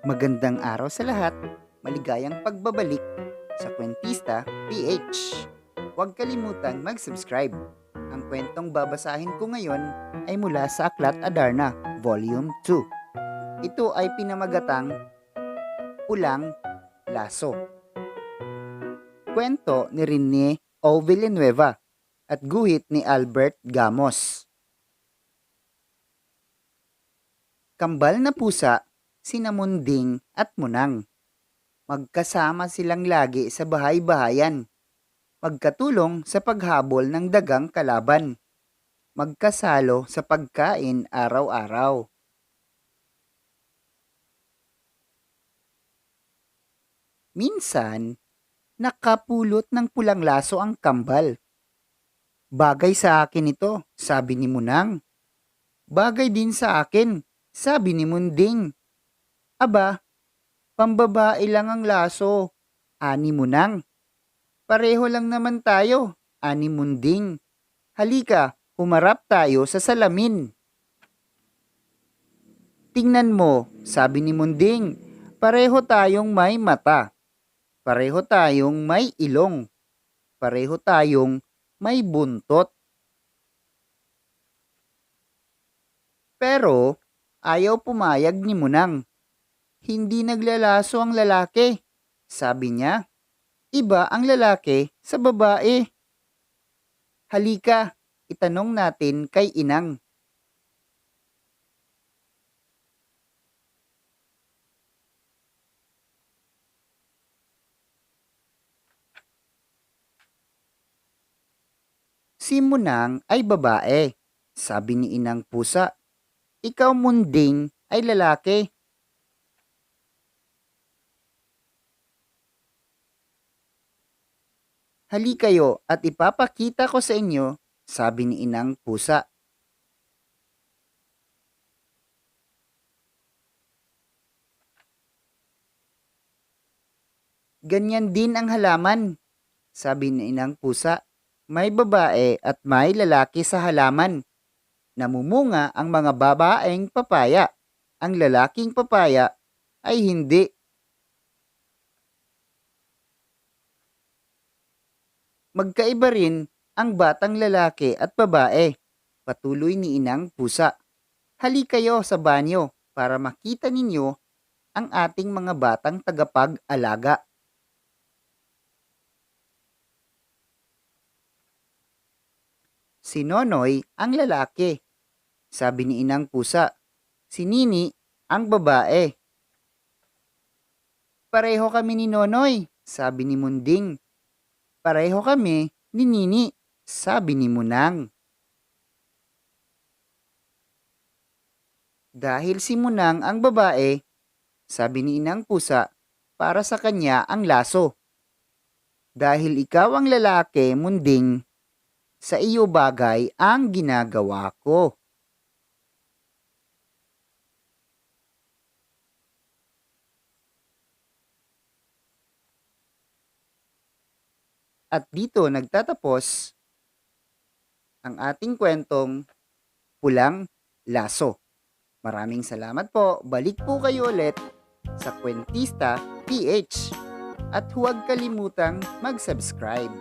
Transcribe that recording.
Magandang araw sa lahat. Maligayang pagbabalik sa Kwentista PH. Huwag kalimutang mag-subscribe. Ang kwentong babasahin ko ngayon ay mula sa Aklat Adarna, Volume 2. Ito ay pinamagatang Pulang Laso. Kwento ni Rene O. Villanueva at guhit ni Albert Gamos. Kambal na pusa, sina Munding at Munang. Magkasama silang lagi sa bahay-bahayan. Magkatulong sa paghabol ng dagang kalaban. Magkasalo sa pagkain araw-araw. Minsan, nakapulot ng pulang laso ang kambal. Bagay sa akin ito, sabi ni Munang. Bagay din sa akin, sabi ni Munding. Aba, pambabae lang ang laso, ani Munang. Pareho lang naman tayo, ani Munding. Halika, humarap tayo sa salamin. Tingnan mo, sabi ni Munding. Pareho tayong may mata. Pareho tayong may ilong. Pareho tayong may buntot. Pero ayaw pumayag ni Munang. Hindi naglalaso ang lalaki, sabi niya. Iba ang lalaki sa babae. Halika, itanong natin kay Inang. Si Munang ay babae, sabi ni Inang Pusa. Ikaw Munding ay lalaki. Halikayo at ipapakita ko sa inyo, sabi ni Inang Pusa. Ganyan din ang halaman, sabi ni Inang Pusa. May babae at may lalaki sa halaman. Namumunga ang mga babaeng papaya. Ang lalaking papaya ay hindi. Magkaiba rin ang batang lalaki at babae, patuloy ni Inang Pusa. Halikayo sa banyo para makita ninyo ang ating mga batang tagapag-alaga. Si Nonoy ang lalaki, sabi ni Inang Pusa. Si Nini ang babae. Pareho kami ni Nonoy, sabi ni Munding. Pareho kami ni Nini, sabi ni Munang. Dahil si Munang ang babae, sabi ni Inang Pusa, para sa kanya ang laso. Dahil ikaw ang lalaki, Munding, sa iyo bagay ang ginagawa ko. At dito nagtatapos ang ating kwentong Pulang Laso. Maraming salamat po. Balik po kayo ulit sa Kwentista PH. At huwag kalimutang mag-subscribe.